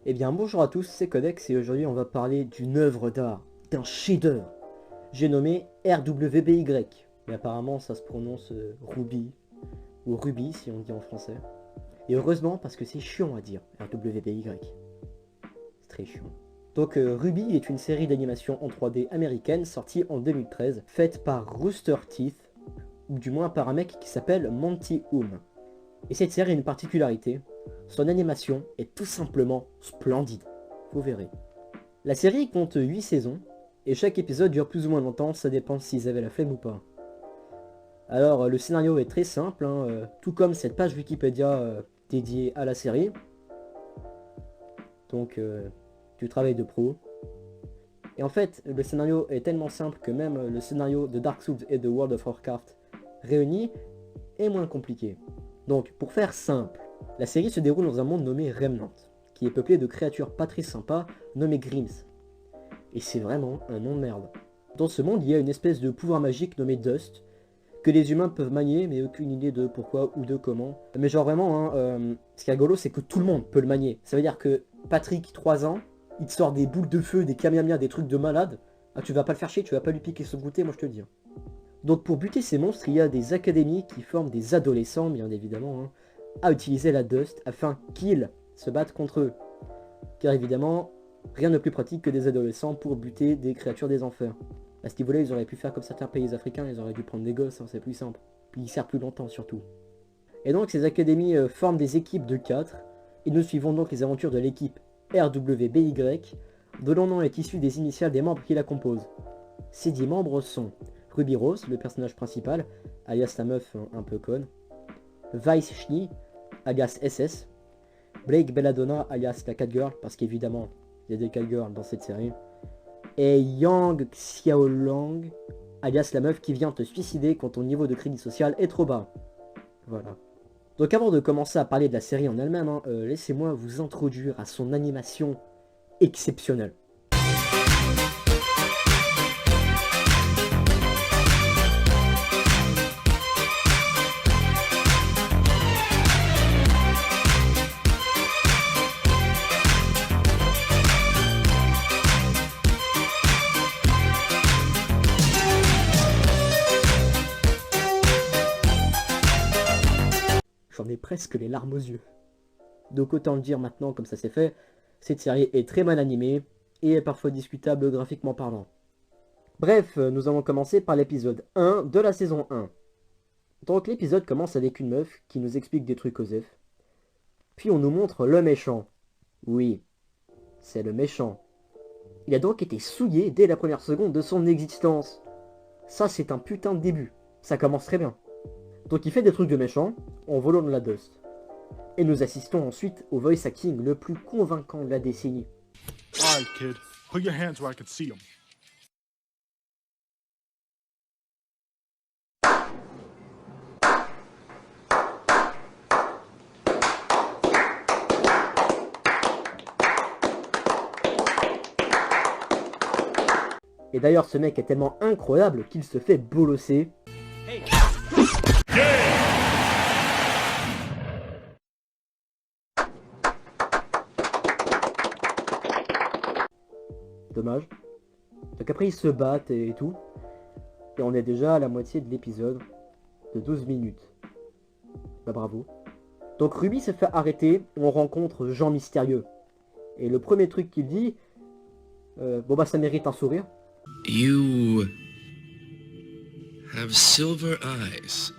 Eh bien bonjour à tous, c'est Codex et aujourd'hui on va parler d'une œuvre d'art, d'un chef-d'œuvre. J'ai nommé RWBY, mais apparemment ça se prononce Ruby, ou Ruby si on dit en français. Et heureusement parce que c'est chiant à dire, RWBY. C'est très chiant. Donc Ruby est une série d'animation en 3D américaine sortie en 2013, faite par Rooster Teeth, ou du moins par un mec qui s'appelle Monty Hume. Et cette série a une particularité, son animation est tout simplement splendide, vous verrez. La série compte 8 saisons, et chaque épisode dure plus ou moins longtemps, ça dépend s'ils avaient la flemme ou pas. Alors le scénario est très simple, tout comme cette page Wikipédia dédiée à la série. Donc du travail de pro. Et en fait, le scénario est tellement simple que même le scénario de Dark Souls et de World of Warcraft réunis est moins compliqué. Donc, pour faire simple, la série se déroule dans un monde nommé Remnant, qui est peuplé de créatures pas très sympas nommées Grims. Et c'est vraiment un nom de merde. Dans ce monde, il y a une espèce de pouvoir magique nommé Dust, que les humains peuvent manier, mais aucune idée de pourquoi ou de comment. Mais genre vraiment, ce qui est rigolo, c'est que tout le monde peut le manier. Ça veut dire que Patrick, 3 ans, il te sort des boules de feu, des kamehameha, des trucs de malade. Ah, tu vas pas le faire chier, tu vas pas lui piquer son goûter, moi je te le dis. Donc pour buter ces monstres, il y a des académies qui forment des adolescents, bien évidemment, à utiliser la Dust afin qu'ils se battent contre eux. Car évidemment, rien de plus pratique que des adolescents pour buter des créatures des enfers. À ce niveau-là, ils auraient pu faire comme certains pays africains, ils auraient dû prendre des gosses, c'est plus simple. Puis ils servent plus longtemps surtout. Et donc ces académies forment des équipes de 4, et nous suivons donc les aventures de l'équipe RWBY, dont le nom est issu des initiales des membres qui la composent. Ces 10 membres sont Ruby Rose, le personnage principal, alias la meuf un peu conne, Vice Schnee, alias SS, Blake Belladonna, alias la Catgirl, parce qu'évidemment, il y a des Catgirls dans cette série, et Yang Xiaolang, alias la meuf qui vient te suicider quand ton niveau de crédit social est trop bas. Voilà. Donc avant de commencer à parler de la série en elle-même, laissez-moi vous introduire à son animation exceptionnelle. J'en ai presque les larmes aux yeux. Donc autant le dire maintenant comme ça c'est fait, cette série est très mal animée et est parfois discutable graphiquement parlant. Bref, nous allons commencer par l'épisode 1 de la saison 1. Donc l'épisode commence avec une meuf qui nous explique des trucs aux F. Puis on nous montre le méchant. Oui, c'est le méchant. Il a donc été souillé dès la première seconde de son existence. Ça c'est un putain de début, ça commence très bien. Donc il fait des trucs de méchant, en volant de la Dust. Et nous assistons ensuite au voice acting le plus convaincant de la décennie. Alright, kid. Put your hands where I can see them. Et d'ailleurs ce mec est tellement incroyable qu'il se fait bolosser. Dommage. Donc après ils se battent et tout. Et on est déjà à la moitié de l'épisode de 12 minutes. Bah bravo. Donc Ruby se fait arrêter, on rencontre Jean Mystérieux. Et le premier truc qu'il dit, bon bah ça mérite un sourire. You have silver eyes.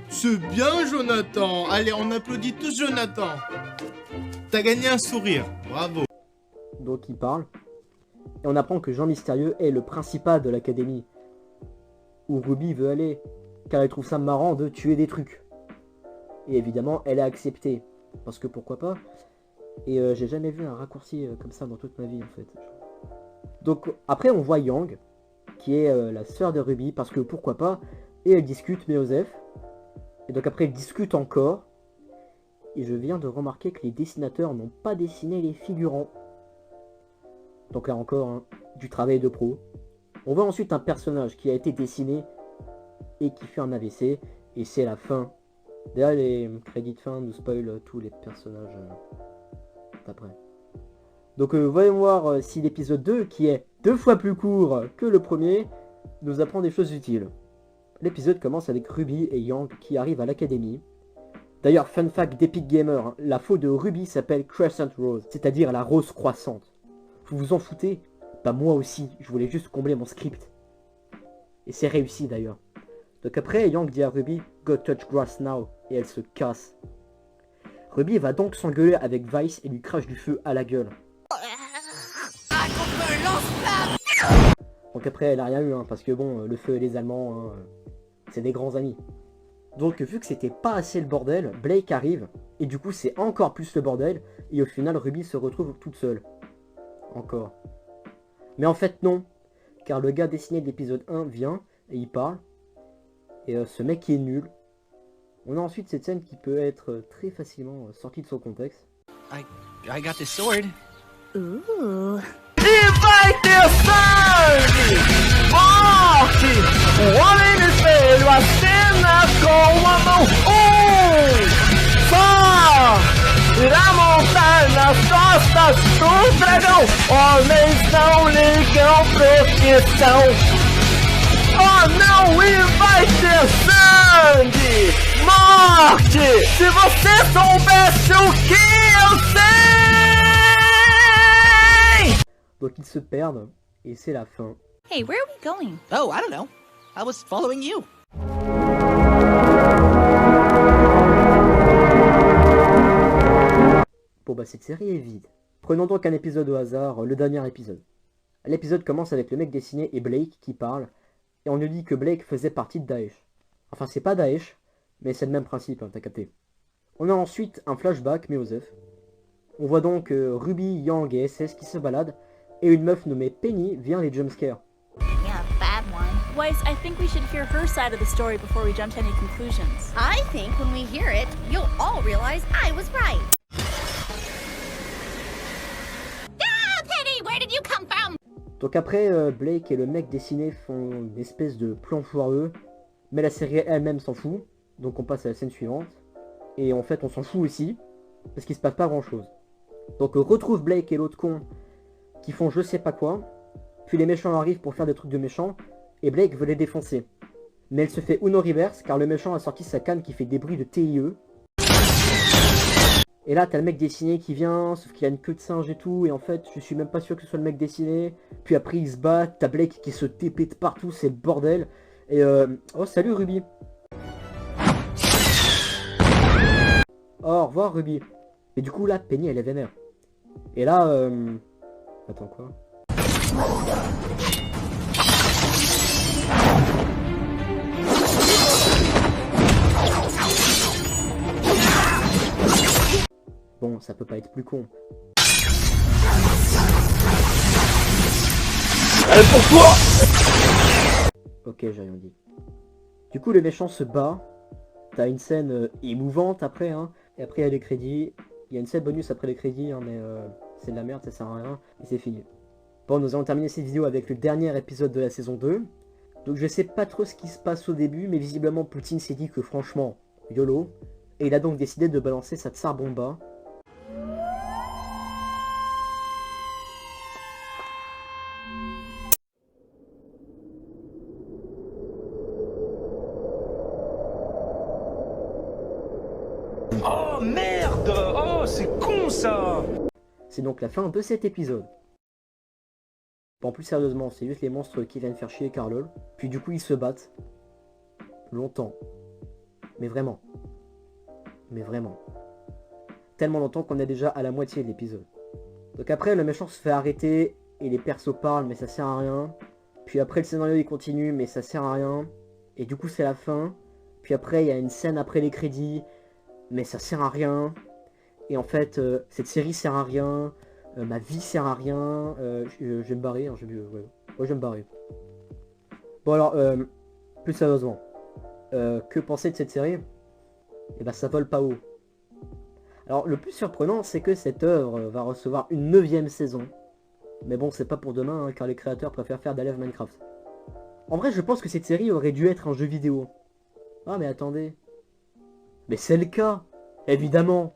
C'est bien, Jonathan. Allez, on applaudit tous Jonathan. T'as gagné un sourire. Bravo. Donc il parle. Et on apprend que Jean Mystérieux est le principal de l'académie. Où Ruby veut aller. Car elle trouve ça marrant de tuer des trucs. Et évidemment, elle a accepté. Parce que pourquoi pas. Et j'ai jamais vu un raccourci comme ça dans toute ma vie en fait. Donc après on voit Yang. Qui est la sœur de Ruby. Parce que pourquoi pas. Et elle discute mais Osef. Et donc après ils discutent encore. Et je viens de remarquer que les dessinateurs n'ont pas dessiné les figurants. Donc là encore, du travail de pro. On voit ensuite un personnage qui a été dessiné et qui fait un AVC. Et c'est la fin. D'ailleurs les crédits de fin nous spoilent tous les personnages d'après. Donc voyons voir si l'épisode 2, qui est 2 fois plus court que le premier, nous apprend des choses utiles. L'épisode commence avec Ruby et Yang qui arrivent à l'académie. D'ailleurs, fun fact d'Epic Gamer, hein, la faute de Ruby s'appelle Crescent Rose, c'est-à-dire la rose croissante. Vous vous en foutez? Bah moi aussi, je voulais juste combler mon script. Et c'est réussi d'ailleurs. Donc après, Yang dit à Ruby, Go touch grass now, et elle se casse. Ruby va donc s'engueuler avec Vice et lui crache du feu à la gueule. Donc après, elle a rien eu, hein, parce que bon, le feu et les Allemands, hein, c'est des grands amis. Donc vu que c'était pas assez le bordel, Blake arrive, et du coup c'est encore plus le bordel, et au final Ruby se retrouve toute seule. Encore. Mais en fait non, car le gars dessiné de l'épisode 1 vient, et il parle, et ce mec est nul. On a ensuite cette scène qui peut être très facilement sortie de son contexte. I got this sword. Ooh. E vai ter sangue, morte, o homem no espelho acena com a mão. Só irá montar nas costas do dragão. Homens não ligam proteção. Oh não, e vai ter sangue, morte. Se você soubesse o que eu sei. Donc ils se perdent, et c'est la fin. Hey, where are we going? Oh, I don't know. I was following you. Bon bah cette série est vide. Prenons donc un épisode au hasard, le dernier épisode. L'épisode commence avec le mec dessiné et Blake qui parle, et on nous dit que Blake faisait partie de Daesh. Enfin c'est pas Daesh, mais c'est le même principe, hein, t'as capté. On a ensuite un flashback, mais Osef. On voit donc Ruby, Yang et SS qui se baladent, et une meuf nommée Penny vient les jumpscare. Yeah, bad one. Weiss, I think we should hear her side of the story before we jump to any conclusions. I think when we hear it, you'll all realize I was right. Ah, Penny, where did you come from? Donc après, Blake et le mec dessiné font une espèce de plan foireux, mais la série elle-même s'en fout, donc on passe à la scène suivante. Et en fait on s'en fout aussi, parce qu'il se passe pas grand chose. Donc on retrouve Blake et l'autre con qui font je sais pas quoi, puis les méchants arrivent pour faire des trucs de méchants, et Blake veut les défoncer. Mais elle se fait Uno Reverse car le méchant a sorti sa canne qui fait des bruits de TIE. Et là t'as le mec dessiné qui vient, sauf qu'il a une queue de singe et tout, et en fait je suis même pas sûr que ce soit le mec dessiné. Puis après il se bat, t'as Blake qui se TP de partout, c'est le bordel. Et oh salut Ruby. Oh, au revoir Ruby. Et du coup là Penny elle est vénère. Et là attends quoi? Bon, ça peut pas être plus con. Allez, pour toi. Ok, j'ai rien dit. Du coup, le méchant se bat. T'as une scène émouvante après, hein. Et après, il y a les crédits. Il y a une scène bonus après les crédits, hein, mais c'est de la merde, ça sert à rien. Et c'est fini. Bon, nous allons terminer cette vidéo avec le dernier épisode de la saison 2. Donc je sais pas trop ce qui se passe au début, mais visiblement Poutine s'est dit que franchement, YOLO. Et il a donc décidé de balancer sa tsar bomba. Oh merde. Oh, c'est con ça. C'est donc la fin de cet épisode. Bon, plus sérieusement, c'est juste les monstres qui viennent faire chier Carlol. Puis du coup, ils se battent. Longtemps. Mais vraiment. Mais vraiment. Tellement longtemps qu'on est déjà à la moitié de l'épisode. Donc après, le méchant se fait arrêter et les persos parlent, mais ça sert à rien. Puis après, le scénario il continue, mais ça sert à rien. Et du coup, c'est la fin. Puis après, il y a une scène après les crédits, mais ça sert à rien. Et en fait, cette série sert à rien. Ma vie sert à rien. Je vais me barrer. Hein, je vais me barrer. Bon alors, plus sérieusement. Que penser de cette série? Eh ben ça vole pas haut. Alors le plus surprenant c'est que cette œuvre va recevoir une 9ème saison. Mais bon c'est pas pour demain hein, car les créateurs préfèrent faire d'Alive Minecraft. En vrai je pense que cette série aurait dû être un jeu vidéo. Ah mais attendez. Mais c'est le cas. Évidemment.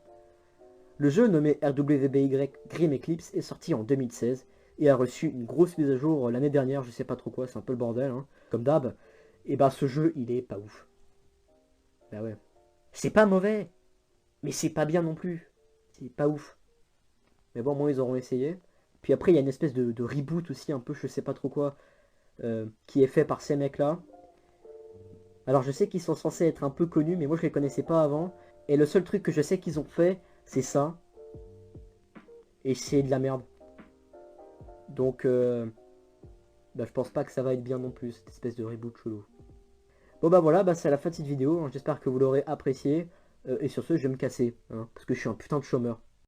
Le jeu nommé RWBY Grim Eclipse est sorti en 2016 et a reçu une grosse mise à jour l'année dernière, je sais pas trop quoi, c'est un peu le bordel, hein, comme d'hab. Et bah ce jeu, il est pas ouf. Bah ouais. C'est pas mauvais, mais c'est pas bien non plus. C'est pas ouf. Mais bon, moi ils auront essayé. Puis après, il y a une espèce de reboot aussi, un peu, je sais pas trop quoi, qui est fait par ces mecs-là. Alors je sais qu'ils sont censés être un peu connus, mais moi je les connaissais pas avant. Et le seul truc que je sais qu'ils ont fait, c'est ça. Et c'est de la merde. Donc, bah, je pense pas que ça va être bien non plus, cette espèce de reboot chelou. Bon bah voilà, bah, c'est la fin de cette vidéo. J'espère que vous l'aurez apprécié. Et sur ce, je vais me casser, hein, parce que je suis un putain de chômeur.